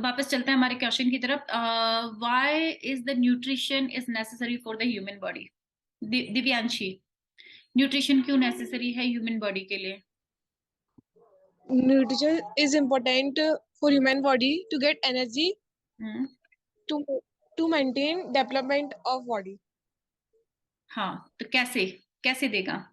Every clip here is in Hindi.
वापस चलते हैं हमारे क्वेश्चन की तरफ। Why is the nutrition is necessary for the human body? Divyanshi, nutrition क्यों नेसेसरी है ह्यूमन बॉडी के लिए? Nutrition is important for human body to get energy hmm. to to maintain development of body. हाँ, तो कैसे कैसे देगा?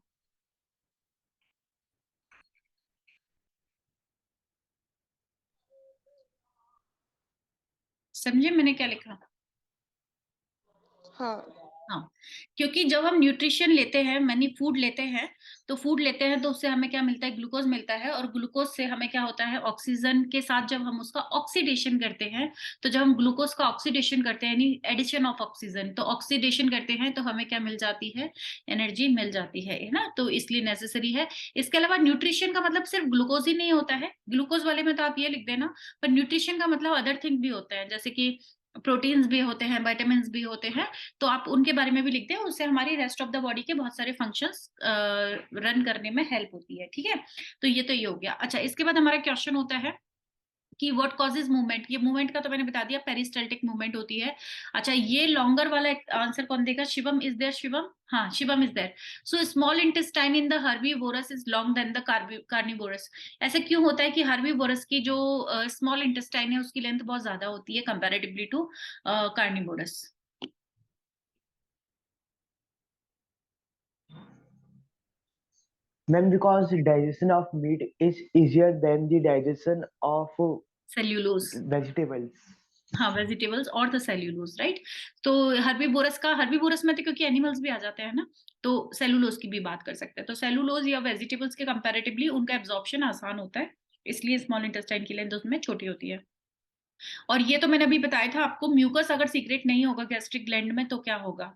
समझे मैंने क्या लिखा? हाँ हाँ, क्योंकि जब हम न्यूट्रिशन लेते हैं, मैनी फूड लेते हैं, तो फूड लेते हैं तो उससे हमें क्या मिलता है? ग्लूकोज मिलता है। और ग्लूकोज से हमें क्या होता है? ऑक्सीजन के साथ जब हम उसका ऑक्सीडेशन करते हैं, तो जब हम ग्लूकोज का ऑक्सीडेशन करते हैं यानी एडिशन ऑफ ऑक्सीजन, तो ऑक्सीडेशन करते हैं तो हमें क्या मिल जाती है? एनर्जी मिल जाती है ना। तो इसलिए नेसेसरी है। इसके अलावा न्यूट्रिशन का मतलब सिर्फ ग्लूकोज ही नहीं होता है। ग्लूकोज वाले में तो आप ये लिख देना, पर न्यूट्रिशन का मतलब अदर थिंग भी होता है, जैसे कि प्रोटीन्स भी होते हैं, विटामिन भी होते हैं। तो आप उनके बारे में भी लिख दें, उससे हमारी रेस्ट ऑफ द बॉडी के बहुत सारे फंक्शंस रन करने में हेल्प होती है। ठीक है, तो ये हो गया। अच्छा, इसके बाद हमारा क्वेश्चन होता है कि व्हाट कॉजेज मूवमेंट। ये मूवमेंट का तो मैंने बता दिया, पेरिस्टल्टिक मूवमेंट होती है। अच्छा, ये लॉन्गर वाला आंसर कौन देगा? Shivam is there? शिवम, हाँ Shivam is there. So small intestine in the herbivorous is long than the carnivorous. ऐसा क्यों होता है कि हर्बीवोरस की जो स्मॉल इंटेस्टाइन है उसकी लेंथ बहुत ज्यादा होती है comparatively to carnivorous? Ma'am, because digestion of meat is easier than the digestion of cellulose. vegetables. हाँ, वेजिटेबल्स और द सेल्यूलोज, राइट। तो हर्बीवोरस में तो क्योंकि एनिमल्स भी आ जाते हैं ना, तो सेलुलोज की भी बात कर सकते हैं। तो सेलुलोज या वेजिटेबल्स के कंपैरेटिवली उनका एब्जॉर्प्शन आसान होता है, इसलिए स्मॉल इंटेस्टाइन की लेंथ उसमें छोटी होती है। और ये तो मैंने अभी बताया था आपको, म्यूकस अगर सीक्रेट नहीं होगा गैस्ट्रिक ग्लैंड में तो क्या होगा?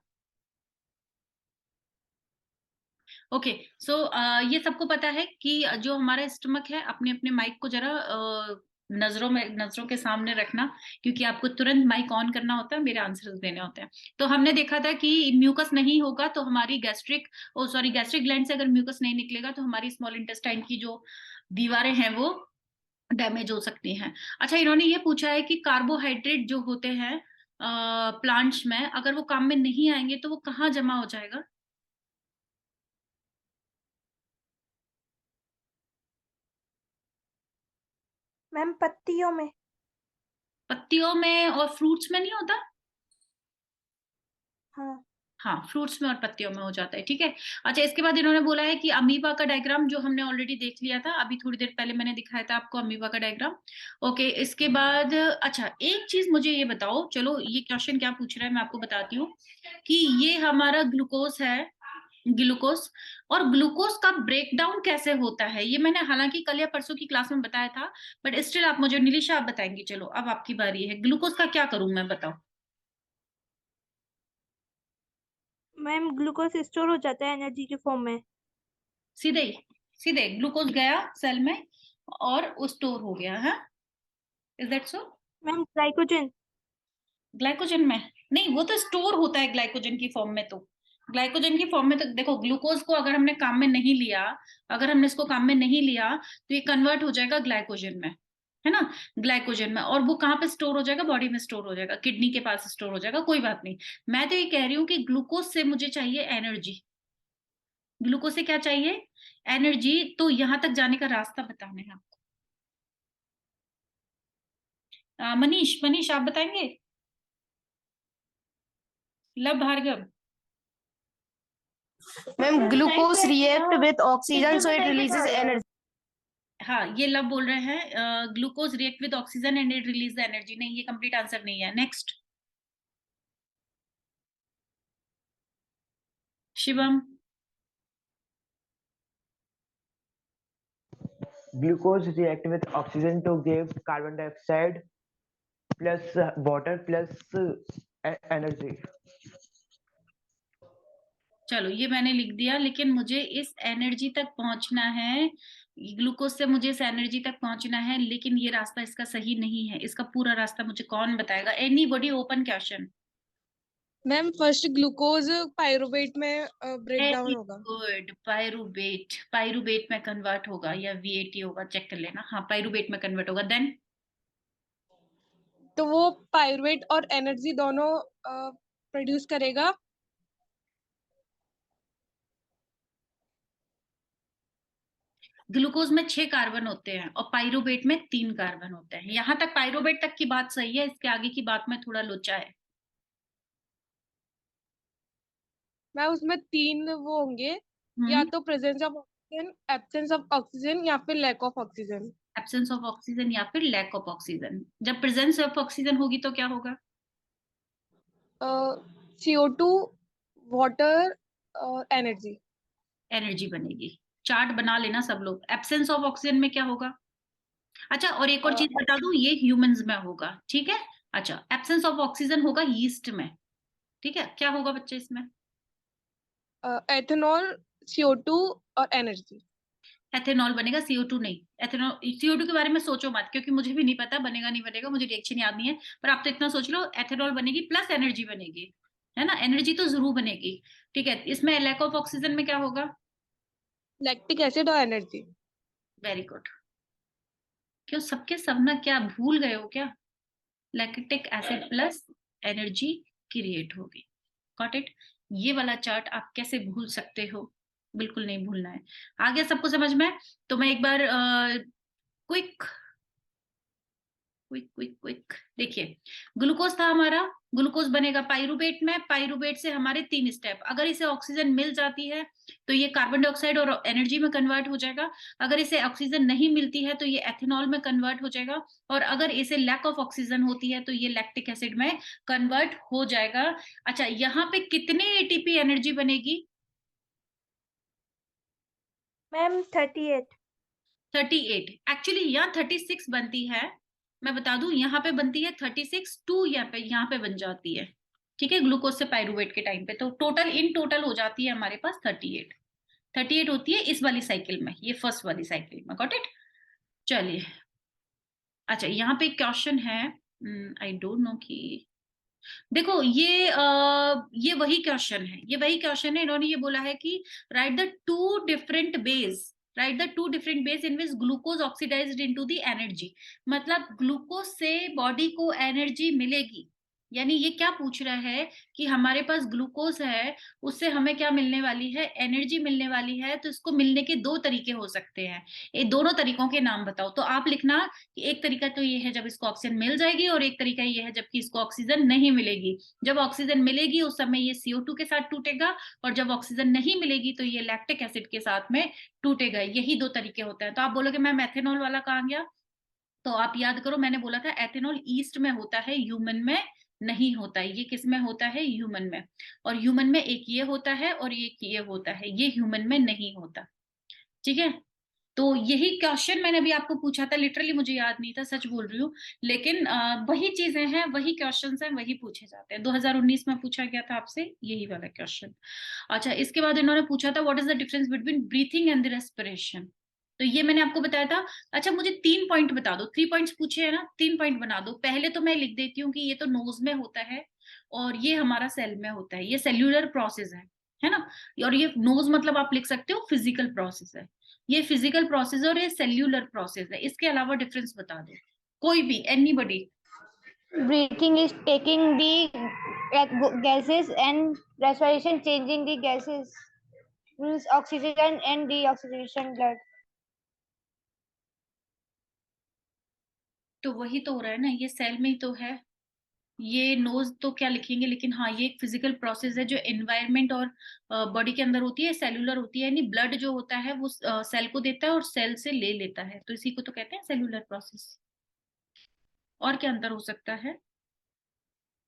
ओके, सो ये सबको पता है कि जो हमारा स्टमक है, अपने अपने माइक को जरा नजरों के सामने रखना, क्योंकि आपको तुरंत माइक ऑन करना होता है, मेरे आंसर्स देने होते हैं। तो हमने देखा था कि म्यूकस नहीं होगा तो हमारी गैस्ट्रिक ग्लैंड से अगर म्यूकस नहीं निकलेगा तो हमारी स्मॉल इंटेस्टाइन की जो दीवारें हैं वो डैमेज हो सकती हैं। अच्छा, इन्होंने ये पूछा है कि कार्बोहाइड्रेट जो होते हैं प्लांट्स में, अगर वो काम में नहीं आएंगे तो वो कहाँ जमा हो जाएगा? मैम पत्तियों में। पत्तियों में और फ्रूट्स में नहीं होता? हाँ हाँ, फ्रूट्स में और पत्तियों में हो जाता है। ठीक है। अच्छा, इसके बाद इन्होंने बोला है कि अमीबा का डायग्राम जो हमने ऑलरेडी देख लिया था, अभी थोड़ी देर पहले मैंने दिखाया था आपको अमीबा का डायग्राम। ओके, इसके बाद अच्छा एक चीज मुझे ये बताओ, चलो ये क्वेश्चन क्या पूछ रहा है मैं आपको बताती हूँ, कि ये हमारा ग्लूकोज है, ग्लूकोज, और ग्लूकोज का ब्रेकडाउन कैसे होता है? ये मैंने हालांकि कल या परसों की क्लास में बताया था, बट स्टिल आप मुझे, निलिशा आप बताएंगी। चलो अब आपकी बारी है। ग्लूकोज का क्या करूं मैं, बताओ। मैम ग्लूकोज स्टोर हो जाता है एनर्जी के फॉर्म में। सीधे सीधे ग्लूकोज गया सेल में और वो स्टोर हो गया है। Is that so? Ma'am glycogen. Glycogen में नहीं, वो तो स्टोर होता है ग्लाइकोजन की फॉर्म में। तो ग्लाइकोजन की फॉर्म में तो देखो, ग्लूकोज को अगर हमने काम में नहीं लिया, अगर हमने इसको काम में नहीं लिया तो ये कन्वर्ट हो जाएगा ग्लाइकोजन में, है ना। ग्लाइकोजन में, और वो कहाँ पे स्टोर हो जाएगा? बॉडी में स्टोर हो जाएगा, किडनी के पास स्टोर हो जाएगा। कोई बात नहीं, मैं तो ये कह रही हूँ कि ग्लूकोज से मुझे चाहिए एनर्जी। ग्लूकोज से क्या चाहिए? एनर्जी। तो यहां तक जाने का रास्ता बताना है आपको। मनीष, मनीष आप बताएंगे? Luv Bhargav. Ma'am glucose react with oxygen so it releases energy. हाँ, ये लव बोल रहे हैं glucose react with oxygen and it release the energy. नहीं, ये कंप्लीट आंसर नहीं है। Next, Shivam. Glucose react with oxygen to give carbon dioxide plus water plus energy. चलो ये मैंने लिख दिया, लेकिन मुझे इस एनर्जी तक पहुंचना है, ग्लूकोज से मुझे इस एनर्जी तक पहुंचना है, लेकिन ये रास्ता इसका सही नहीं है। इसका पूरा रास्ता मुझे कौन बताएगा? Anybody? Open question. Ma'am first glucose pyruvate में ब्रेक वेरी डाउन होगा। Good, pyruvate. पायरुवेट में कन्वर्ट होगा या वीएटी होगा, चेक कर लेना। हाँ, पायरुवेट में कन्वर्ट होगा। देन तो वो पायरुवेट और एनर्जी दोनों प्रोड्यूस करेगा। ग्लूकोज में 6 कार्बन होते हैं और पाइरुवेट में 3 कार्बन होते हैं। यहां तक पाइरुवेट तक की बात सही है, इसके आगे की बात में थोड़ा लोचा है। मैं उसमें 3 वो होंगे, या तो presence of oxygen, absence of oxygen या फिर lack of oxygen. Absence of oxygen या फिर लैक ऑफ ऑक्सीजन। जब प्रेजेंस ऑफ ऑक्सीजन होगी तो क्या होगा? CO2, वाटर और एनर्जी। एनर्जी बनेगी। चार्ट बना लेना सब लोग। एब्सेंस ऑफ ऑक्सीजन में क्या होगा? अच्छा, और एक और चीज बता दूं, ये ह्यूमंस में होगा, ठीक है। अच्छा, एब्सेंस ऑफ ऑक्सीजन होगा यीस्ट में, ठीक है। क्या होगा बच्चे इसमें? एथेनॉल, CO2 और एनर्जी। एथेनॉल बनेगा, CO2 नहीं। एथेनॉल, CO2 के बारे में सोचो मत, क्योंकि मुझे भी नहीं पता बनेगा नहीं बनेगा, मुझे रिएक्शन याद नहीं है। पर आप तो इतना सोच लो, एथेनॉल बनेगी प्लस एनर्जी बनेगी, है ना। एनर्जी तो जरूर बनेगी, ठीक है। इसमें लैक ऑफ ऑक्सीजन में क्या होगा? लैक्टिक एसिड और एनर्जी। Very good. क्यों सबके सब ना, क्या भूल गए हो क्या? Lactic acid plus energy create होगी। Got it. ये वाला चार्ट आप कैसे भूल सकते हो? बिल्कुल नहीं भूलना है। आ गया सबको समझ में? तो मैं एक बार क्विक क्विक क्विक क्विक देखिए, ग्लूकोज था हमारा। ग्लूकोज बनेगा पाइरुवेट में। पाइरुवेट से हमारे 3 स्टेप। अगर इसे ऑक्सीजन मिल जाती है तो ये कार्बन डाइऑक्साइड और एनर्जी में कन्वर्ट हो जाएगा। अगर इसे ऑक्सीजन नहीं मिलती है तो ये एथेनॉल में कन्वर्ट हो जाएगा। और अगर इसे लैक ऑफ ऑक्सीजन होती है तो ये लैक्टिक एसिड में कन्वर्ट हो जाएगा। अच्छा, यहाँ पे कितने एटीपी एनर्जी बनेगी? मैम 38। 38। एक्चुअली यहाँ 36 बनती है। मैं बता दूं, यहाँ पे बनती है 36, 2 यहाँ पे बन जाती है, ठीक है। ग्लूकोज से पाइरुवेट के टाइम पे तो टोटल इन टोटल हो जाती है हमारे पास 38। 38 होती है इस वाली साइकिल में, ये फर्स्ट वाली साइकिल में। Got it. चलिए, अच्छा यहाँ पे क्वेश्चन है। आई डोंट नो कि, देखो ये वही क्वेश्चन है, ये वही क्वेश्चन है। इन्होंने ये बोला है कि write the two different base, write the two different base in which glucose oxidized into the energy. मतलब ग्लूकोज से बॉडी को एनर्जी मिलेगी। यानी ये क्या पूछ रहा है कि हमारे पास ग्लूकोज है, उससे हमें क्या मिलने वाली है? एनर्जी मिलने वाली है। तो इसको मिलने के 2 तरीके हो सकते हैं। ये दोनों तरीकों के नाम बताओ। तो आप लिखना कि एक तरीका तो ये है जब इसको ऑक्सीजन मिल जाएगी, और एक तरीका ये है जबकि इसको ऑक्सीजन नहीं मिलेगी। जब ऑक्सीजन मिलेगी उस समय ये CO2 के साथ टूटेगा, और जब ऑक्सीजन नहीं मिलेगी तो ये लैक्टिक एसिड के साथ में टूटेगा। यही 2 तरीके होते हैं। तो आप बोलोगे मैम एथेनॉल वाला कहाँ गया? तो आप याद करो, मैंने बोला था एथेनॉल ईस्ट में होता है, ह्यूमन में नहीं होता है। ये किस में होता है? ह्यूमन में। और ह्यूमन में एक ये होता है और एक ये होता है, ये ह्यूमन में नहीं होता, ठीक है। तो यही क्वेश्चन मैंने अभी आपको पूछा था, लिटरली मुझे याद नहीं था, सच बोल रही हूँ। लेकिन वही चीजें हैं, वही क्वेश्चंस हैं, वही पूछे जाते हैं। 2019 में पूछा गया था आपसे यही वाला क्वेश्चन। अच्छा, इसके बाद इन्होंने पूछा था what is the difference between breathing and the respiration. तो ये मैंने आपको बताया था। अच्छा, मुझे 3 पॉइंट बता दो। 3 पॉइंट्स पूछे है ना, 3 पॉइंट बना दो। पहले तो मैं लिख देती हूँ कि ये तो नोज में होता है और ये हमारा सेल में होता है, ये सेल्यूलर प्रोसेस है ना। और ये नोज मतलब आप लिख सकते हो फिजिकल प्रोसेस है। ये फिजिकल प्रोसेस है और ये सेल्यूलर प्रोसेस है। इसके अलावा डिफरेंस बता दो कोई भी, anybody. Breathing is taking the gases and respiration changing the gases. Means oxygen and deoxygenation blood. तो वही तो हो रहा है ना, ये सेल में ही तो है। ये नोज तो क्या लिखेंगे, लेकिन हाँ ये एक फिजिकल प्रोसेस है जो एनवायरनमेंट और बॉडी के अंदर होती है, सेलुलर होती है। यानी ब्लड जो होता है वो सेल को देता है और सेल से ले लेता है, तो इसी को तो कहते हैं सेलुलर प्रोसेस। और क्या अंतर हो सकता है?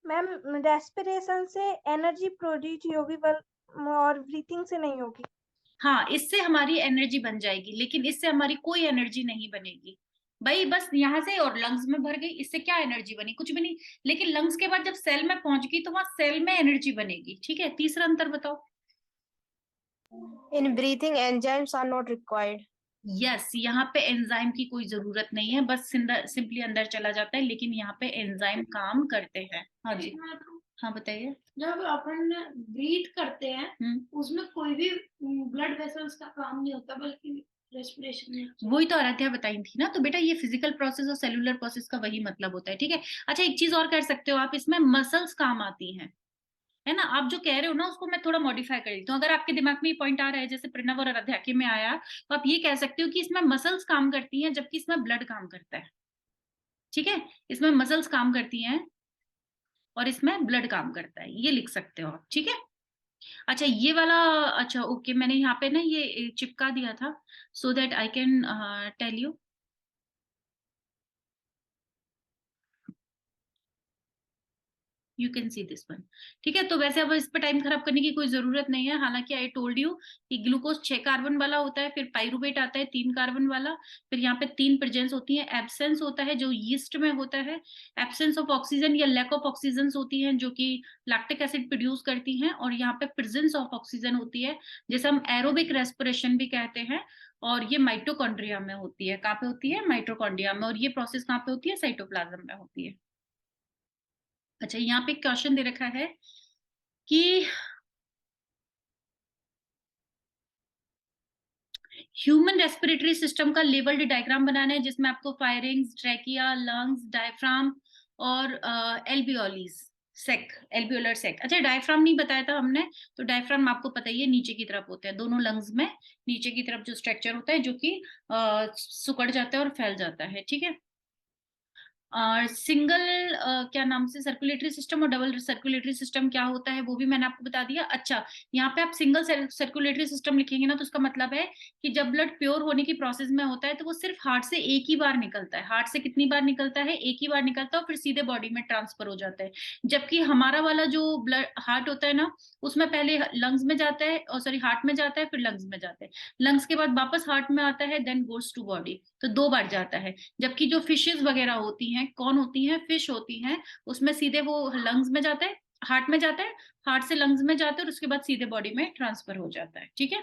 मैम रेस्पिरेशन से एनर्जी प्रोड्यूस होगी, और ब्रीथिंग से नहीं होगी। हाँ, इससे हमारी एनर्जी बन जाएगी, लेकिन इससे हमारी कोई एनर्जी नहीं बनेगी भाई। बस यहाँ से और लंग्स में भर गई, इससे क्या एनर्जी बनी? कुछ भी नहीं। लेकिन लंग्स के बाद जब सेल में पहुंच गई तो वहां सेल में एनर्जी बनेगी, ठीक है। तीसरा अंतर बताओ। In breathing, enzymes are not required. Yes, यहाँ पे एंजाइम की कोई जरूरत नहीं है, बस सिंपली अंदर चला जाता है। लेकिन यहाँ पे एंजाइम काम करते हैं। हाँ जी, हाँ बताइए। जब अपन ब्रीथ करते हैं उसमें कोई भी ब्लड वेसल्स का काम नहीं होता, बल्कि रेस्पिरेशन वही तो आराध्या बताई थी ना। तो बेटा ये फिजिकल प्रोसेस और सेलुलर प्रोसेस का वही मतलब होता है, ठीक है। अच्छा एक चीज और कर सकते हो आप, इसमें मसल्स काम आती हैं, है ना। आप जो कह रहे हो ना उसको मैं थोड़ा मॉडिफाई कर देती हूँ। अगर आपके दिमाग में ये पॉइंट आ रहा है जैसे प्रणव और आराध्या के में आया, तो आप ये कह सकते हो कि इसमें मसल्स काम करती हैं जबकि इसमें ब्लड काम करता है, ठीक है। इसमें मसल्स काम करती हैं और इसमें ब्लड काम करता है, ये लिख सकते हो आप, ठीक है। अच्छा ये वाला, अच्छा ओके, मैंने यहाँ पे ना ये चिपका दिया था so that I can tell you. You can see this one, ठीक है। तो वैसे अब इस पर टाइम खराब करने की कोई जरूरत नहीं है। हालांकि आई टोल्ड यू कि ग्लूकोज 6 कार्बन वाला होता है, फिर पाइरुवेट आता है 3 कार्बन वाला, फिर यहाँ पे 3 प्रेजेंस होती है। एब्सेंस होता है जो यीस्ट में होता है, एब्सेंस ऑफ ऑक्सीजन या लैक ऑफ ऑक्सीजन होती है जो कि लैक्टिक एसिड प्रोड्यूस करती हैं, और यहाँ पे प्रेजेंस ऑफ ऑक्सीजन होती है जैसे हम एरोबिक रेस्पिरेशन भी कहते हैं। और ये माइटोकॉन्ड्रिया में होती है। कहाँ पे होती है? माइटोकॉन्ड्रिया में। और ये प्रोसेस कहाँ पे होती है? साइटोप्लाज्म में होती है। अच्छा यहाँ पे क्वेश्चन दे रखा है कि ह्यूमन रेस्पिरेटरी सिस्टम का लेवल्ड डायग्राम बनाना है जिसमें आपको फायरिंग्स, ट्रैकिया, लंग्स, डायफ्राम और एल्वियोलीज सेक, एल्वियोलर सेक। अच्छा डायफ्राम नहीं बताया था हमने, तो डायफ्राम आपको पता ही है नीचे की तरफ होते हैं दोनों लंग्स में, नीचे की तरफ जो स्ट्रक्चर होता है जो कि सिकुड़ जाता है और फैल जाता है, ठीक है। और सिंगल क्या नाम से सर्कुलेटरी सिस्टम और डबल सर्कुलेटरी सिस्टम क्या होता है वो भी मैंने आपको बता दिया। अच्छा यहाँ पे आप सिंगल सर्कुलेटरी सिस्टम लिखेंगे ना तो उसका मतलब है कि जब ब्लड प्योर होने की प्रोसेस में होता है तो वो सिर्फ हार्ट से एक ही बार निकलता है। हार्ट से कितनी बार निकलता है? एक ही बार निकलता है और फिर सीधे बॉडी में ट्रांसफर हो जाता है। जबकि हमारा वाला जो ब्लड हार्ट होता है ना उसमें पहले लंग्स में जाता है, और सॉरी हार्ट में जाता है, फिर लंग्स में जाता है, लंग्स के बाद वापस हार्ट में आता है, देन गोज टू बॉडी, तो 2 बार जाता है। जबकि जो फिशेस वगैरह होती हैं, कौन होती हैं? फिश होती हैं, उसमें सीधे वो लंग्स में जाता है, हार्ट में जाता है, हार्ट से लंग्स में जाता है और उसके बाद सीधे बॉडी में ट्रांसफर हो जाता है, ठीक है।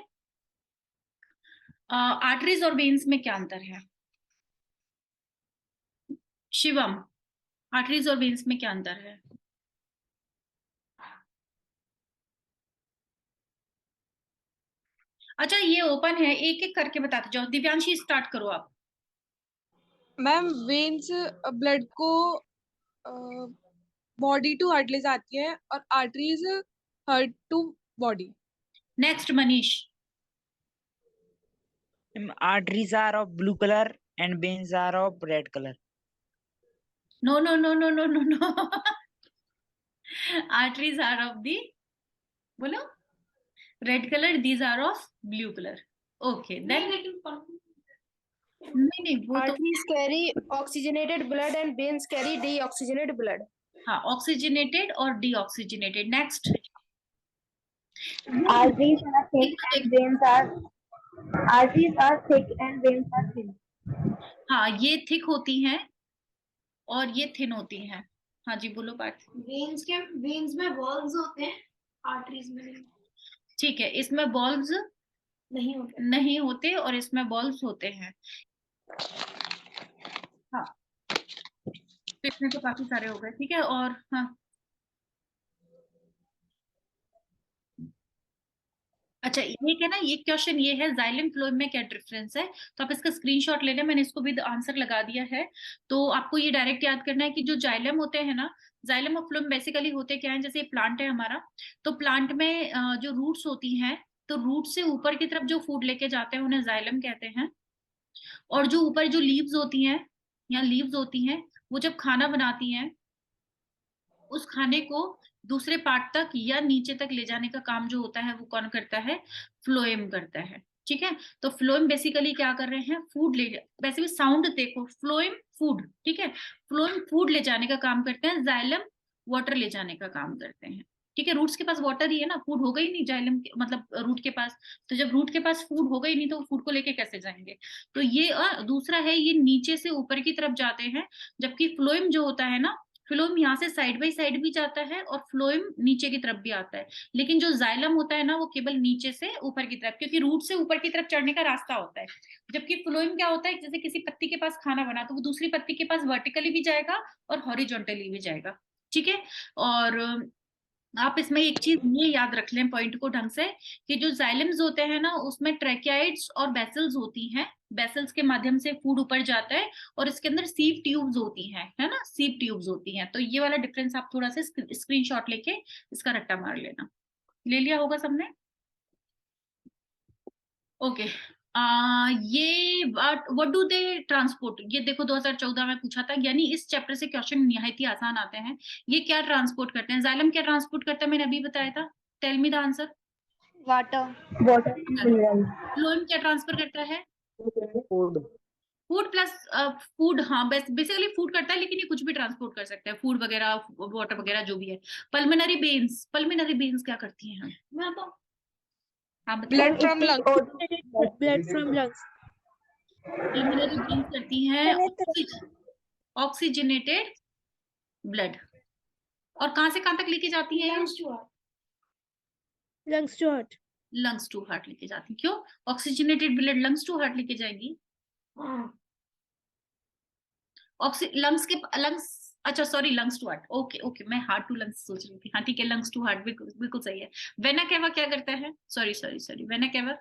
आर्टरीज और वेन्स में क्या अंतर है शिवम? आर्टरीज और वेन्स में क्या अंतर है? अच्छा ये ओपन है, एक एक करके बताते जाओ। दिव्यांशी स्टार्ट करो आप। मैम वेन्स ब्लड को बॉडी टू हार्ट ले जाती है और arteries heart to body. Next Manish. Arteries are of blue color and veins are of red color. No no no no no no no arteries are of the, बोलो, red colour, these are of blue colour. Okay then नहीं वो तो Arteries carry oxygenated blood and veins carry deoxygenated blood. हाँ ऑक्सीजनेटेड और deoxygenated. Next. Arteries are thick and veins are thin. हाँ ये थिक होती हैं और ये थिन होती हैं। हाँ जी बोलो पार्थ। वेन्स में वॉल्व्स होते हैं, आर्टरीज में नहीं। ठीक है, इसमें बॉल्स नहीं होते और इसमें बॉल्स होते हैं। हाँ तो इसमें तो काफी सारे हो गए, ठीक है। और हाँ अच्छा ये क्या ना, ये क्वेश्चन ये है जाइलम फ्लोएम में क्या डिफरेंस है, तो आप इसका स्क्रीनशॉट ले लें, मैंने इसको भी आंसर लगा दिया है। तो आपको ये डायरेक्ट याद करना है कि जो जाइलम होते हैं ना, जाइलम और फ्लोएम बेसिकली होते क्या है, जैसे प्लांट है हमारा, तो प्लांट में जो रूट्स होती हैं, तो रूट से ऊपर की तरफ जो फूड लेके जाते हैं उन्हें जाइलम कहते हैं। और जो ऊपर जो लीव्स होती हैं या लीव्स होती हैं, वो जब खाना बनाती हैं उस खाने को दूसरे पार्ट तक या नीचे तक ले जाने का काम जो होता है वो कौन करता है? फ्लोएम करता है, ठीक है। तो फ्लोएम बेसिकली क्या कर रहे हैं? फूड ले, वैसे भी साउंड देखो, फ्लोएम फूड, ठीक है। फ्लोएम फूड ले जाने का काम करते हैं, जाइलम वाटर ले जाने का काम करते हैं, ठीक है। रूट्स के पास वाटर ही है ना, फूड होगा ही नहीं जाइलम मतलब रूट के पास। तो जब रूट के पास फूड होगा ही नहीं तो फूड को लेके कैसे जाएंगे? तो ये दूसरा है, ये नीचे से ऊपर की तरफ जाते हैं, जबकि फ्लोएम जो होता है ना, फ्लोएम यहाँ से साइड बाई साइड भी जाता है और फ्लोएम नीचे की तरफ भी आता है। लेकिन जो जाइलम होता है ना वो केवल नीचे से ऊपर की तरफ, क्योंकि रूट से ऊपर की तरफ चढ़ने का रास्ता होता है। जबकि फ्लोएम क्या होता है, जैसे किसी पत्ती के पास खाना बना तो वो दूसरी पत्ती के पास वर्टिकली भी जाएगा और हॉरिजॉन्टली भी जाएगा, ठीक है। और आप इसमें एक चीज ये याद रख लें पॉइंट को ढंग से, कि जो जाइलम्स होते हैं ना उसमें ट्रैकियाइड्स और बेसल्स होती हैं, बेसल्स के माध्यम से फूड ऊपर जाता है, और इसके अंदर सीव ट्यूब्स होती हैं, है ना, सीव ट्यूब्स होती हैं। तो ये वाला डिफरेंस आप थोड़ा सा स्क्रीनशॉट लेके इसका रट्टा मार लेना। ले लिया होगा सबने? ओके। ये व्हाट डू दे ट्रांसपोर्ट, ये देखो 2014 में पूछा था, यानी इस चैप्टर से क्वेश्चन निहायत ही आसान आते हैं। ये क्या ट्रांसपोर्ट करते हैं? जाइलम क्या ट्रांसपोर्ट करता है? मैंने अभी बताया था। Tell me the answer. Water. Water, mineral, phloem क्या ट्रांसफर करता है? फूड। फूड प्लस फूड, हाँ बेसिकली फूड करता है, लेकिन ये कुछ भी ट्रांसपोर्ट कर सकता है, फूड वगैरह, वाटर वगैरह जो भी है। पल्मोनरी वेन्स, पल्मोनरी वेन्स क्या करती हैं? मैं तो हाँ बताइए। Blood from lungs. Blood from lungs, pulmonary veins करती हैं ऑक्सीजनेटेड ब्लड। और कहां से कहां तक लेके जाती है? Lungs to heart. Lungs to heart लेके जाती है। क्यों? Oxygenated blood lungs to heart लेके जाएगी। लंग्स के लंग्स, अच्छा sorry, lungs to heart, okay okay, मैं हार्ट टू लंग्स सोच रही थी। हाँ ठीक है, लंग्स टू हार्ट, बिल्कुल बिल्कुल सही है। वेना केवा क्या करता है? Sorry sorry sorry, vena cava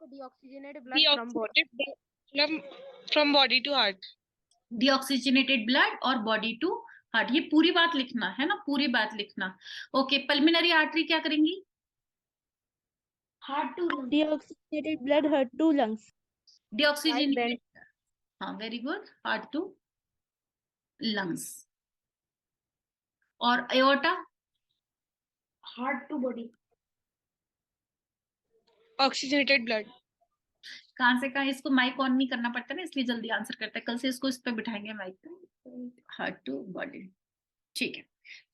Deoxygenate blood from body. From body to heart. Deoxygenated blood और बॉडी टू हार्ट, ये पूरी बात लिखना है ना, पूरी बात लिखना। ओके, पल्मिनरी आर्टरी क्या करेंगी? Heart to Deoxygenated blood heart to lungs. Deoxygenated, हाँ very good, heart to lungs. और aorta? Heart to body. Oxygenated blood. कहां से कहा? इसको माइक ऑन नहीं करना पड़ता ना, इसलिए जल्दी आंसर करता है। कल से इसको इस पे बिठाएंगे माइक पे। हार्ट टू बॉडी, ठीक है।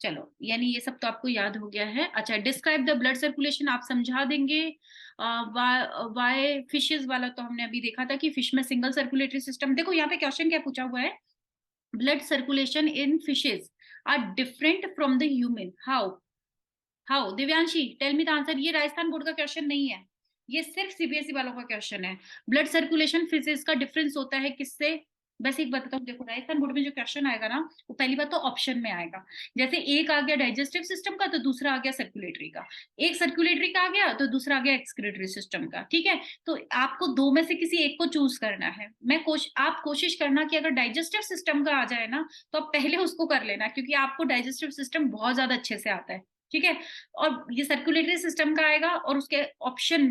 चलो, यानी ये सब तो आपको याद हो गया है। अच्छा, डिस्क्राइब द ब्लड सर्कुलेशन आप समझा देंगे। वाई फिशेस वाला तो हमने अभी देखा था कि फिश में सिंगल सर्कुलेटरी सिस्टम। देखो यहाँ पे क्वेश्चन क्या पूछा हुआ है, blood circulation in fishes are different from the human, how Divyanshi tell me the answer. ये राजस्थान बोर्ड का क्वेश्चन नहीं है, ये सिर्फ सीबीएसई वालों का क्वेश्चन है। ब्लड सर्कुलेशन फिजिक्स का डिफरेंस होता है किससे? वैसे एक बात बताऊं, देखो राजस्थान बोर्ड में जो क्वेश्चन आएगा ना, वो पहली बात तो ऑप्शन में आएगा। जैसे एक आ गया डाइजेस्टिव सिस्टम का, तो दूसरा आ गया सर्कुलेटरी का। एक सर्कुलेटरी का आ गया तो दूसरा आ गया एक्सक्रीटरी सिस्टम का, ठीक है। तो आपको दो में से किसी एक को चूज करना है। आप कोशिश करना कि अगर डाइजेस्टिव सिस्टम का आ जाए ना, तो आप पहले उसको कर लेना, क्योंकि आपको डाइजेस्टिव सिस्टम बहुत ज्यादा अच्छे से आता है, ठीक है। और ये सर्कुलेटरी सिस्टम का आएगा, और उसके ऑप्शन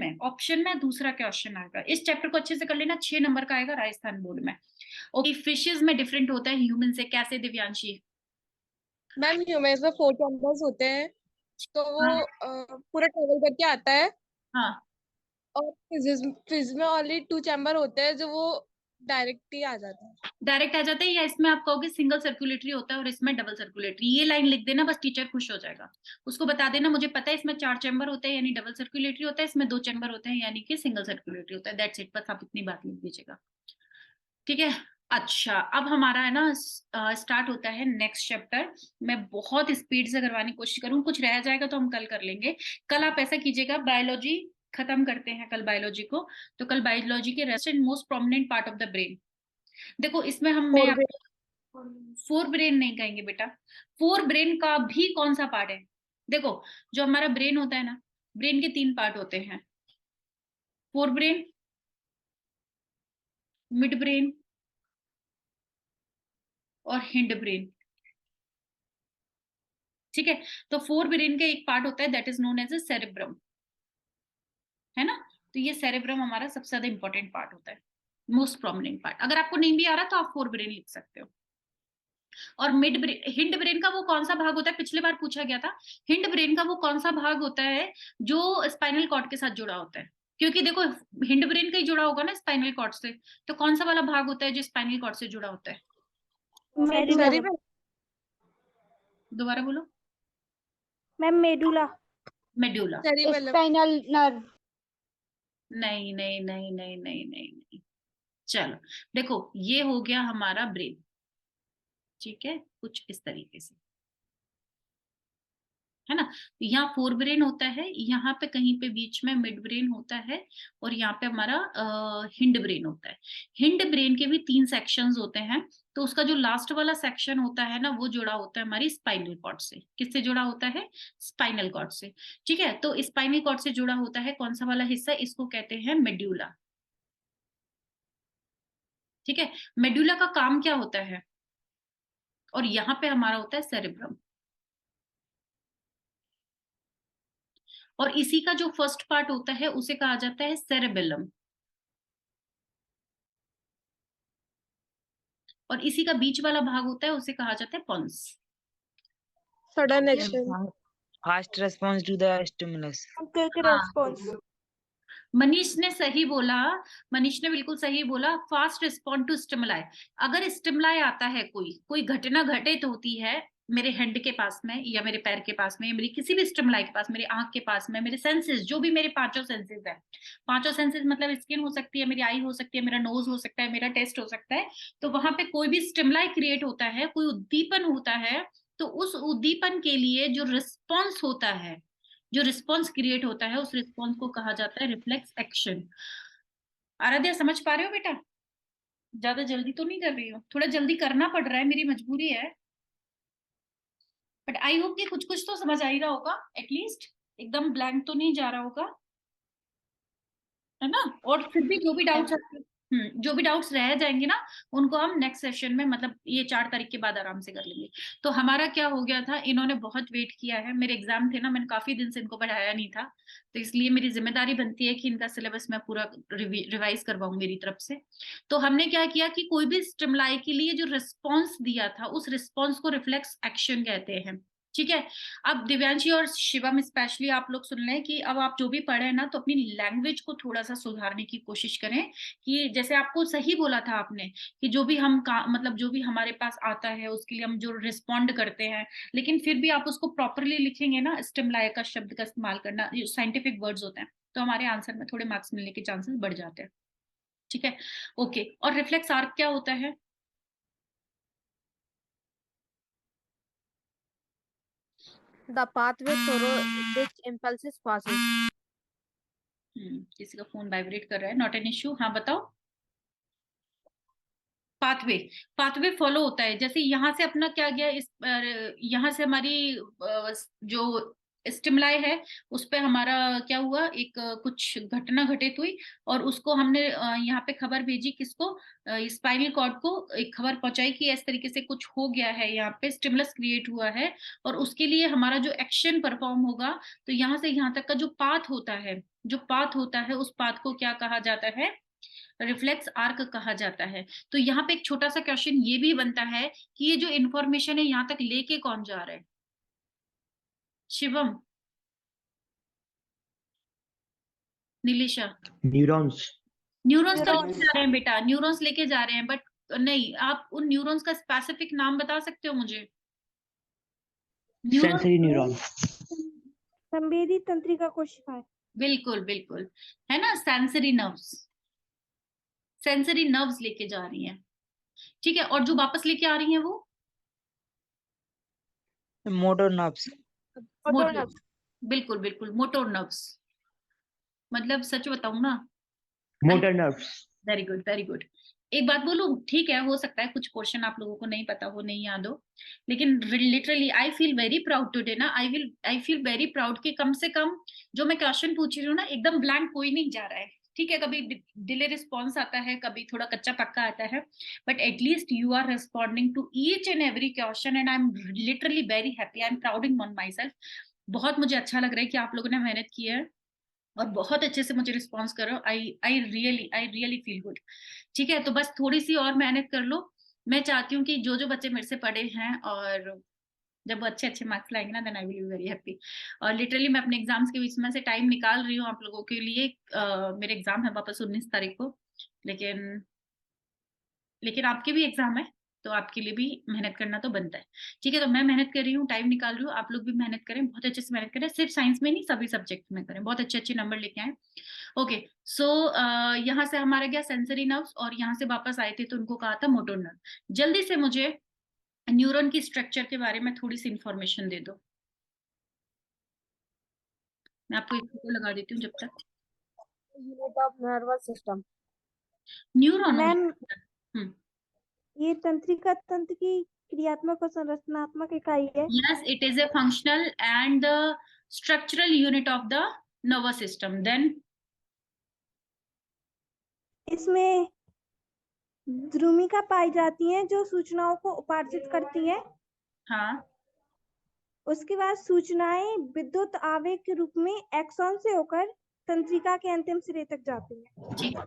में दूसरा क्वेश्चन आएगा। इस चैप्टर को अच्छे से कर लेना, 6 नंबर का आएगा राजस्थान बोर्ड में। ओके, फिशेस में डिफरेंट होता है ह्यूमन से, कैसे दिव्यांशी? मैम ह्यूमन्स में 4 चैम्बर्स होते हैं, तो वो हाँ पूरा ट्रेवल करके आता है। हाँ, और फिज में ओनली 2 चैम्बर होते हैं, जो वो डायरेक्ट ही आ जाता है। डायरेक्ट आ जाते हैं, या इसमें आप कहोगे सिंगल सर्कुलेटरी होता है और इसमें डबल सर्कुलेटरी। ये लाइन लिख देना बस, टीचर खुश हो जाएगा। उसको बता देना मुझे पता है इसमें 4 चैम्बर होते हैं यानी डबल सर्कुलेटरी होता है, इसमें 2 चैम्बर होते हैं यानी कि सिंगल सर्कुलेटरी होता है। दैट्स इट, बस आप इतनी बात लिख दीजिएगा, ठीक है। अच्छा, अब हमारा है ना स्टार्ट होता है नेक्स्ट चैप्टर। मैं बहुत स्पीड से करवाने की कोशिश करूँ, कुछ रह जाएगा तो हम कल कर लेंगे। कल आप ऐसा कीजिएगा, बायोलॉजी खत्म करते हैं कल बायोलॉजी को। तो कल बायोलॉजी के rest and most prominent part of the brain. देखो इसमें मैं आपको फोर ब्रेन नहीं कहेंगे बेटा, फोर ब्रेन का भी कौन सा पार्ट है? देखो, जो हमारा ब्रेन होता है ना, ब्रेन के 3 पार्ट होते हैं, फोर ब्रेन, मिड ब्रेन और हिंड ब्रेन, ठीक है। तो फोर ब्रेन का एक पार्ट होता है that is known as a cerebrum, है ना। तो ये सेरेब्रम हमारा सबसे ज्यादा इंपॉर्टेंट पार्ट होता है, मोस्ट प्रोमिनेंट पार्ट। अगर आपको नहीं भी आ रहा तो आप फोर ब्रेन लिख सकते हो। और मिड ब्रेन, हिंड ब्रेन का वो कौन सा भाग होता है, पिछले बार पूछा गया था। हिंड ब्रेन का वो कौन सा भाग होता है जो स्पाइनल कॉर्ड के साथ जुड़ा होता है? क्योंकि देखो हिंड ब्रेन का ही जुड़ा होगा ना स्पाइनल कॉर्ड से, तो कौन सा वाला भाग होता है जो स्पाइनल कॉर्ड से जुड़ा होता है? मेडुला। दोबारा बोलो। Ma'am medulla. Medulla. Spinal nerve. नहीं नहीं नहीं नहीं नहीं नहीं नहीं, चलो देखो ये हो गया हमारा ब्रेन, ठीक है, कुछ इस तरीके से। है ना। यहाँ फोर ब्रेन होता है, यहाँ पे कहीं पे बीच में मिड ब्रेन होता है, और यहाँ पे हमारा हिंड ब्रेन होता है। हिंड ब्रेन के भी 3 सेक्शंस होते हैं, तो उसका जो लास्ट वाला सेक्शन होता है ना, वो जुड़ा होता है हमारी स्पाइनल कॉर्ड से। किससे जुड़ा होता है? स्पाइनल कॉर्ड से। ठीक है, तो स्पाइनल कॉर्ड से जुड़ा होता है कौन सा वाला हिस्सा? इसको कहते हैं मेड्यूला। ठीक है, मेड्यूला का काम क्या होता है? और यहाँ पे हमारा होता है सेरेब्रम। और इसी का जो फर्स्ट पार्ट होता है उसे कहा जाता है सेरेबेलम, और इसी का बीच वाला भाग होता है उसे कहा जाता है pons. Sudden action, Fast response to the stimulus. Quick हाँ, रेस्पॉन्स। मनीष ने सही बोला, मनीष ने बिल्कुल सही बोला, फास्ट रिस्पॉन्ड टू स्टिमुलाई। अगर स्टिमुलाई आता है, कोई घटना घटित होती है मेरे हैंड के पास में, या मेरे पैर के पास में, या मेरी किसी भी स्टिमुलाई के पास, मेरी आंख के पास में, मेरे सेंसेस, जो भी मेरे पांचों सेंसेस है, पांचों सेंसेस मतलब स्किन हो सकती है, मेरी आई हो सकती है, मेरा नोज हो सकता है, मेरा टेस्ट हो सकता है, तो वहां पे कोई भी स्टिमुलाई क्रिएट होता है, कोई उद्दीपन होता है, तो उस उद्दीपन के लिए जो रिस्पॉन्स होता है, जो रिस्पॉन्स क्रिएट होता है, उस रिस्पॉन्स को कहा जाता है रिफ्लेक्स एक्शन। आराध्या समझ पा रहे हो बेटा? ज्यादा जल्दी तो नहीं कर रही हो? थोड़ा जल्दी करना पड़ रहा है, मेरी मजबूरी है, बट आई होप कि कुछ कुछ तो समझ आ ही रहा होगा, एटलीस्ट एकदम ब्लैंक तो नहीं जा रहा होगा, है ना। और फिर भी जो भी डाउट्स जो भी डाउट्स रह जाएंगे ना, उनको हम नेक्स्ट सेशन में, मतलब ये 4 तारीख के बाद आराम से कर लेंगे। तो हमारा क्या हो गया था, इन्होंने बहुत वेट किया है, मेरे एग्जाम थे ना, मैंने काफी दिन से इनको पढ़ाया नहीं था, तो इसलिए मेरी जिम्मेदारी बनती है कि इनका सिलेबस मैं पूरा रिवाइज करवाऊं मेरी तरफ से। तो हमने क्या किया कि कोई भी स्टिमुलाई के लिए जो रिस्पॉन्स दिया था, उस रिस्पॉन्स को रिफ्लेक्स एक्शन कहते हैं। ठीक है, अब दिव्यांशी और शिवम स्पेशली आप लोग सुन लें कि अब आप जो भी पढ़े ना, तो अपनी लैंग्वेज को थोड़ा सा सुधारने की कोशिश करें, कि जैसे आपको सही बोला था आपने कि जो भी हम मतलब जो भी हमारे पास आता है उसके लिए हम जो रिस्पॉन्ड करते हैं, लेकिन फिर भी आप उसको प्रॉपरली लिखेंगे ना, स्टिमुलाई का शब्द का इस्तेमाल करना, साइंटिफिक वर्ड्स होते हैं, तो हमारे आंसर में थोड़े मार्क्स मिलने के चांसेस बढ़ जाते हैं। ठीक है, ओके। और रिफ्लेक्स आर्क क्या होता है? The pathway through which impulses passes. किसी का फोन वाइब्रेट कर रहा है, नॉट एन इश्यू। हाँ बताओ। पाथवे, पाथवे फॉलो होता है, जैसे यहाँ से अपना क्या गया, इस यहाँ से हमारी जो स्टिमुलाई है, उस पे हमारा क्या हुआ, एक कुछ घटना घटित हुई, और उसको हमने यहाँ पे खबर भेजी, किसको? स्पाइनल कॉर्ड को एक खबर पहुंचाई कि इस तरीके से कुछ हो गया है, यहाँ पे स्टिमुलस क्रिएट हुआ है, और उसके लिए हमारा जो एक्शन परफॉर्म होगा, तो यहाँ से यहाँ तक का जो पाथ होता है, उस पाथ को क्या कहा जाता है? रिफ्लेक्स आर्क कहा जाता है। तो यहाँ पे एक छोटा सा क्वेश्चन ये भी बनता है कि ये जो इंफॉर्मेशन है यहाँ तक लेके कौन जा रहा है? शिवम, नीलिशा? न्यूरॉन्स। न्यूरॉन्स तो लेके जा रहे हैं बेटा, न्यूरॉन्स लेके जा रहे हैं, बट नहीं, आप उन न्यूरॉन्स का स्पेसिफिक नाम बता सकते हो मुझे? Sensory neurons. संवेदी तंत्रिका कोशिकाएं। बिल्कुल बिल्कुल, है ना, सेंसरी नर्व्स, सेंसरी नर्व्स लेके जा रही हैं। ठीक है, और जो वापस लेके आ रही हैं वो Motor nerves. मोटर, बिल्कुल बिल्कुल, मोटर नर्व्स, मतलब सच बताऊं ना, motor nerves. Very good very good. एक बात बोलूं, ठीक है, हो सकता है कुछ पोर्शन आप लोगों को नहीं पता हो, नहीं याद हो, लेकिन literally I feel very proud today ना, आई फील वेरी प्राउड कि कम से कम जो मैं क्वेश्चन पूछ रही हूँ ना, एकदम ब्लैंक कोई नहीं जा रहा है। ठीक है, कभी डिले रिस्पॉन्स आता है, कभी थोड़ा कच्चा पक्का आता है, but at least you are responding to each and every question, and I am literally very happy, I am prouding on myself. बहुत मुझे अच्छा लग रहा है कि आप लोगों ने मेहनत की है, और बहुत अच्छे से मुझे रिस्पॉन्स करो। I really feel good. ठीक है, तो बस थोड़ी सी और मेहनत कर लो। मैं चाहती हूँ कि जो जो बच्चे मेरे से पढ़े हैं, और जब वो अच्छे अच्छे मार्क्स लाएंगे ना, then I will be very happy. और लिटरली मैं अपने एग्जाम्स के बीच में से टाइम निकाल रही हूँ आप लोगों के लिए। मेरे एग्जाम है वापस 19 तारीख को, लेकिन आपके भी एग्जाम है, तो आपके लिए भी मेहनत करना तो बनता है। ठीक है, तो मैं मेहनत कर रही हूँ, टाइम निकाल रही हूँ, आप लोग भी मेहनत करें, बहुत अच्छे से मेहनत करें, सिर्फ साइंस में नहीं, सभी सब्जेक्ट में करें, बहुत अच्छे अच्छे नंबर लेके आए। ओके, सो यहाँ से हमारा गया सेंसरी नर्व्स, और यहाँ से वापस आए थे तो उनको कहा था मोटर नर्व। जल्दी से मुझे न्यूरॉन की स्ट्रक्चर के बारे में थोड़ी सी इंफॉर्मेशन दे दो। मैं आपको एक फोटो लगा देती हूँ जब तक। Unit of nervous system. Neuron हो मैम गया। ये तंत्रिका तंत्र की क्रियात्मक और संरचनात्मक इकाई है। Yes, it is a functional and the structural unit of the nervous system. Then इसमें ध्रुमिका पाई जाती है जो सूचनाओं को उपार्जित करती है। हाँ, उसके बाद सूचनाएं विद्युत आवेग के रूप में एक्सॉन से होकर तंत्रिका के अंतिम सिरे तक जाती है। ठीक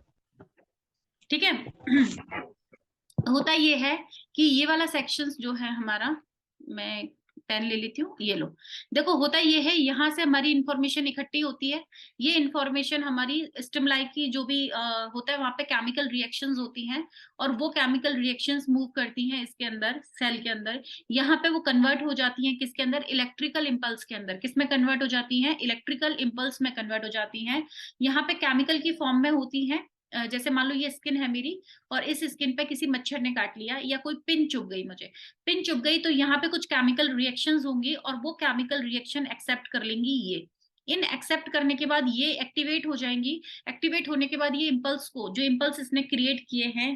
ठीक है। होता ये है कि ये वाला सेक्शंस जो है हमारा, मैं पेन ले लेती हूँ, ये लो। देखो होता ये है, यहाँ से हमारी इंफॉर्मेशन इकट्ठी होती है। ये इंफॉर्मेशन हमारी स्टिमुलाई की जो भी होता है वहां पे केमिकल रिएक्शंस होती हैं, और वो केमिकल रिएक्शंस मूव करती हैं इसके अंदर, सेल के अंदर। यहाँ पे वो कन्वर्ट हो जाती हैं किसके अंदर? इलेक्ट्रिकल इम्पल्स के अंदर। किस में कन्वर्ट हो जाती हैं? इलेक्ट्रिकल इम्पल्स में कन्वर्ट हो जाती हैं। यहाँ पे केमिकल की फॉर्म में होती हैं। जैसे मान लो ये स्किन है मेरी, और इस स्किन पे किसी मच्छर ने काट लिया या कोई पिन चुभ गई, मुझे पिन चुभ गई, तो यहाँ पे कुछ केमिकल रिएक्शंस होंगी और वो केमिकल रिएक्शन एक्सेप्ट कर लेंगी ये। इन एक्सेप्ट करने के बाद ये एक्टिवेट हो जाएंगी। एक्टिवेट होने के बाद ये इम्पल्स को, जो इम्पल्स इसने क्रिएट किए हैं,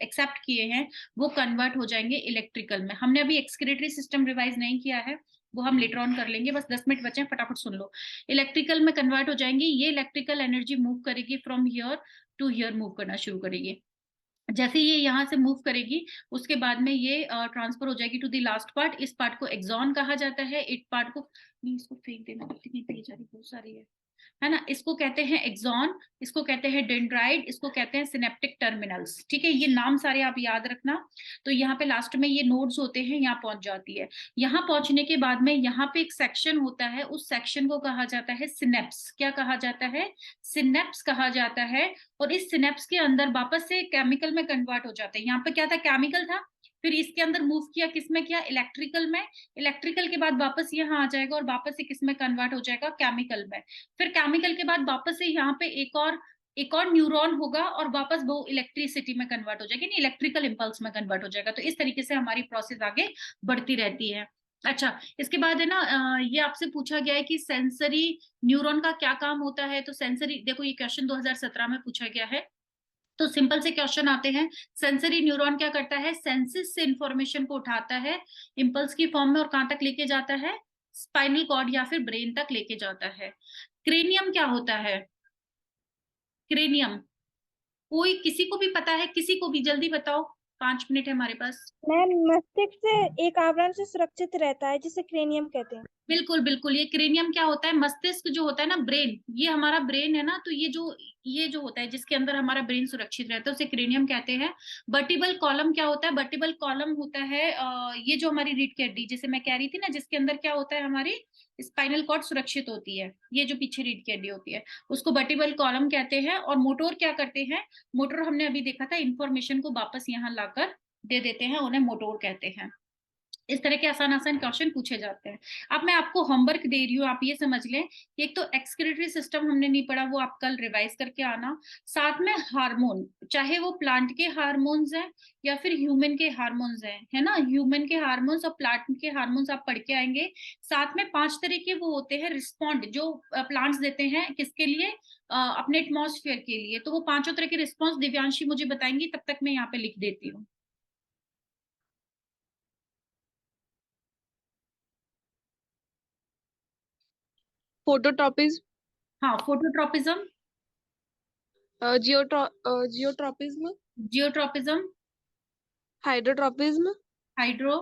एक्सेप्ट किए हैं, वो कन्वर्ट हो जाएंगे इलेक्ट्रिकल में। हमने अभी एक्सक्रीटरी सिस्टम रिवाइज नहीं किया है, वो हम लेटर ऑन कर लेंगे। बस 10 मिनट बचे हैं, फटाफट सुन लो। इलेक्ट्रिकल में कन्वर्ट हो जाएंगी। ये इलेक्ट्रिकल एनर्जी मूव करेगी from here to here, move करना शुरू करेगी। जैसे ये यहाँ से मूव करेगी, उसके बाद में ये ट्रांसफर हो जाएगी टू द लास्ट पार्ट। इस पार्ट को एक्सॉन कहा जाता है। इस पार्ट को नहीं, इसको फेंक देना, कितनी पेज आ रही, बहुत सारी है ना। इसको कहते हैं एक्सॉन, इसको कहते हैं डेंड्राइट, इसको कहते हैं सिनेप्टिक टर्मिनल्स। ठीक है, ये नाम सारे आप याद रखना। तो यहाँ पे लास्ट में ये नोड्स होते हैं, यहाँ पहुंच जाती है। यहाँ पहुंचने के बाद में यहाँ पे एक सेक्शन होता है, उस सेक्शन को कहा जाता है सिनेप्स। क्या कहा जाता है? सिनेप्स कहा जाता है। और इस सिनेप्स के अंदर वापस से केमिकल में कन्वर्ट हो जाते हैं। यहाँ पे क्या था? केमिकल था, फिर इसके अंदर मूव किया, किसमें किया? इलेक्ट्रिकल में। इलेक्ट्रिकल के बाद वापस यहाँ आ जाएगा और वापस से किसमें कन्वर्ट हो जाएगा? केमिकल में। फिर केमिकल के बाद वापस से यहाँ पे एक और न्यूरॉन होगा और वापस वो इलेक्ट्रिसिटी में कन्वर्ट हो जाएगी, इलेक्ट्रिकल इंपल्स में कन्वर्ट हो जाएगा। तो इस तरीके से हमारी प्रोसेस आगे बढ़ती रहती है। अच्छा, इसके बाद है ना, ये आपसे पूछा गया है कि सेंसरी न्यूरॉन का क्या काम होता है। तो सेंसरी, देखो ये क्वेश्चन 2017 में पूछा गया है। तो सिंपल से क्वेश्चन आते हैं। सेंसरी न्यूरॉन क्या करता है? सेंसेस से इंफॉर्मेशन को उठाता है इंपल्स की फॉर्म में, और कहां तक लेके जाता है? स्पाइनल कॉर्ड या फिर ब्रेन तक लेके जाता है। क्रेनियम क्या होता है? क्रेनियम कोई, किसी को भी पता है? किसी को भी, जल्दी बताओ, 5 मिनट है हमारे पास। मैम मस्तिष्क से एक आवरण से सुरक्षित रहता है जिसे क्रेनियम कहते हैं। बिल्कुल बिल्कुल, ये क्रेनियम क्या होता है? मस्तिष्क जो होता है ना, ब्रेन, ये हमारा ब्रेन है ना, तो ये जो होता है जिसके अंदर हमारा ब्रेन सुरक्षित रहता है, उसे क्रेनियम कहते हैं। वर्टिबल कॉलम क्या होता है? वर्टिबल कॉलम होता है ये जो हमारी रीढ़ की हड्डी, जैसे मैं कह रही थी ना, जिसके अंदर क्या होता है, हमारी स्पाइनल कॉर्ड सुरक्षित होती है, ये जो पीछे रीढ़ की हड्डी होती है, उसको वर्टिबल कॉलम कहते हैं। और मोटोर क्या करते हैं? मोटोर हमने अभी देखा था, इंफॉर्मेशन को वापस यहाँ लाकर दे देते हैं, उन्हें मोटोर कहते हैं। इस तरह के आसान आसान क्वेश्चन पूछे जाते हैं। अब मैं आपको होमवर्क दे रही हूँ, आप ये समझ लें कि एक तो एक्सक्रीटरी सिस्टम हमने नहीं पढ़ा, वो आप कल रिवाइज करके आना। साथ में हार्मोन, चाहे वो प्लांट के हार्मोन्स हैं या फिर ह्यूमन के हार्मोन्स हैं, है ना। ह्यूमन के हार्मोन्स और प्लांट के हार्मोन्स आप पढ़ के आएंगे। साथ में 5 तरह के वो होते हैं रिस्पॉन्ड, जो प्लांट्स देते हैं किसके लिए? अपने एटमॉस्फेयर के लिए। तो वो 5 तरह के रिस्पॉन्स दिव्यांशी मुझे बताएंगी, तब तक मैं यहाँ पे लिख देती हूँ। फोटोट्रॉपिज्म, हाँ, phototropism, geotropism, geotropism, hydrotropism, hydro,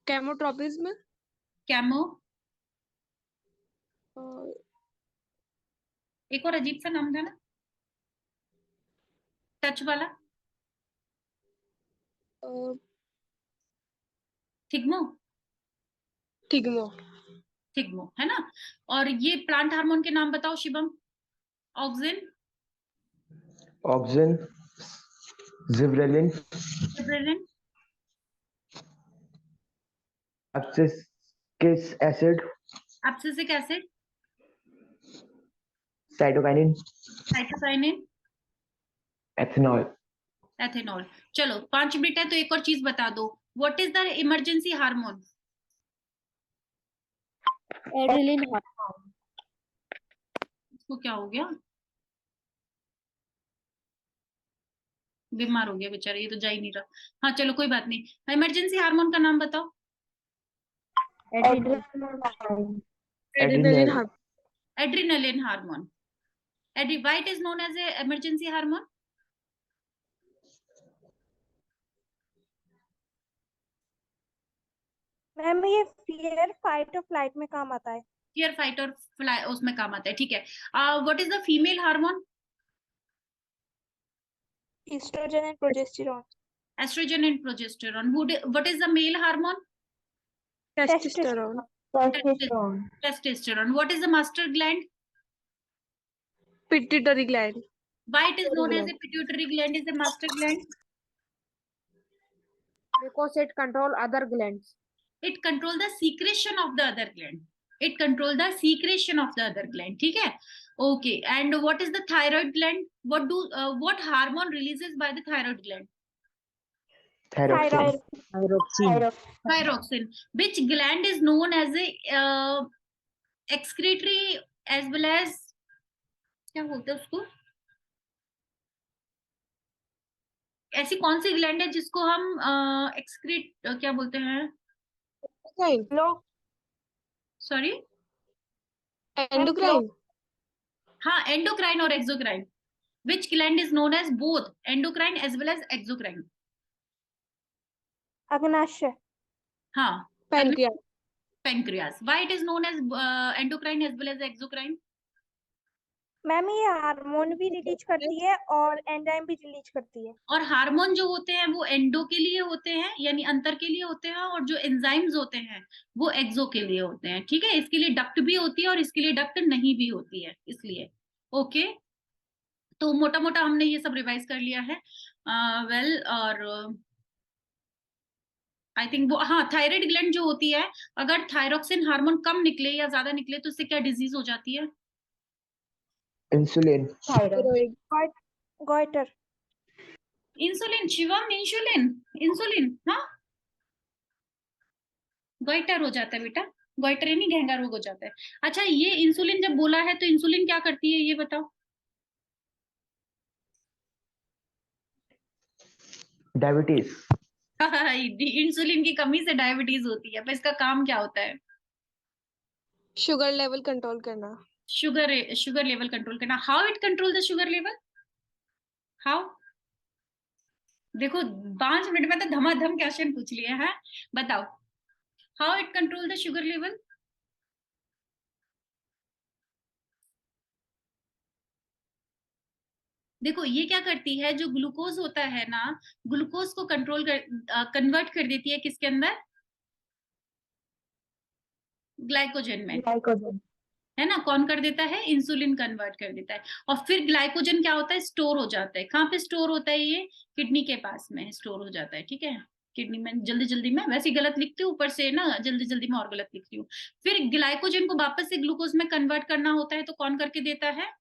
chemotropism, chemo, और एक और अजीब सा नाम था ना, टच वाला, थिग्मो, थिग्मो। थिग्मो, है ना। और ये प्लांट हार्मोन के नाम बताओ Shivam. Auxin, oxygen, gibberellin, gibberellin, abscisic acid, abscisic acid, cytokinin, cytokinin, ethanol. Ethanol. चलो 5 मिनट है तो एक और चीज बता दो, what is the emergency hormone? Adrenaline hormone. इसको क्या हो गया? बीमार हो गया बेचारा, ये तो जा ही नहीं रहा। हाँ चलो कोई बात नहीं। इमरजेंसी हार्मोन का नाम बताओ। Adrenaline. Adrenaline Adrenal. Adrenaline hormone. Why it is known as a emergency hormone? Ma'am ये fear, fight और flight में काम आता है। Fear, fight और fly उसमें काम आता है, ठीक है। What is the female hormone? Estrogen and progesterone. Estrogen and progesterone. What is the male hormone? Testosterone. Testosterone. What is the master gland? Pituitary gland. Why it is known as a pituitary gland is a master gland? Because it control other glands. It control the secretion of the other gland. It control the secretion of the other gland, ठीक है? Okay. And what is the thyroid gland? What hormone releases by the thyroid gland? Thyroxine. Thyroxine. Thyroxine. Which gland is known as a excretory as well as क्या बोलते हैं उसको? ऐसी कौन सी ग्लैंड है जिसको हम एक्सक्रीट क्या बोलते हैं? Sorry, endocrine. हाँ एंडोक्राइन और exocrine. Which gland is known as both endocrine as well as exocrine? अग्नाशय। हाँ, pancreas. pancreas. Why it is known as endocrine as well as exocrine? Ma'am ये हार्मोन भी रिलीज करती है और एंजाइम भी रिलीज करती है। और हार्मोन जो होते हैं वो एंडो के लिए होते हैं, यानी अंतर के लिए होते हैं, और जो एंजाइम्स होते हैं वो एक्सो के लिए होते हैं, ठीक है। इसके लिए डक्ट भी होती है और इसके लिए डक्ट नहीं भी होती है, इसलिए ओके। तो मोटा मोटा हमने ये सब रिवाइज कर लिया है। वेल और आई थिंक वो, हाँ थायराइड ग्लैंड जो होती है, अगर थायरोक्सिन हार्मोन कम निकले या ज्यादा निकले तो उससे क्या डिजीज हो जाती है? Insulin. Goitre. Insulin. Shivam, insulin हाँ, गॉइटर हो जाता है बेटा, गॉइटर यानी घेंगा रोग हो जाता है। अच्छा, ये इंसुलिन जब बोला है तो इंसुलिन क्या करती है ये बताओ? Diabetes. इंसुलिन की कमी से डायबिटीज होती है, पर इसका काम क्या होता है? शुगर लेवल कंट्रोल करना। शुगर लेवल कंट्रोल करना। How it control the sugar level? How? देखो 5 मिनट में तो धमाधम क्वेश्चन पूछ लिया है, बताओ how it control the sugar level? देखो ये क्या करती है, जो ग्लूकोज होता है ना, ग्लूकोज को कन्वर्ट कर देती है किसके अंदर? ग्लाइकोजन में, है ना। कौन कर देता है? इंसुलिन कन्वर्ट कर देता है। और फिर ग्लाइकोजन क्या होता है? स्टोर हो जाता है। कहाँ पे स्टोर होता है? ये किडनी के पास में स्टोर हो जाता है, ठीक है। किडनी में जल्दी जल्दी में वैसे गलत लिखती हूँ, ऊपर से ना जल्दी जल्दी में और गलत लिखती हूँ। फिर ग्लाइकोजन को वापस से ग्लूकोज में कन्वर्ट करना होता है, तो कौन करके देता है?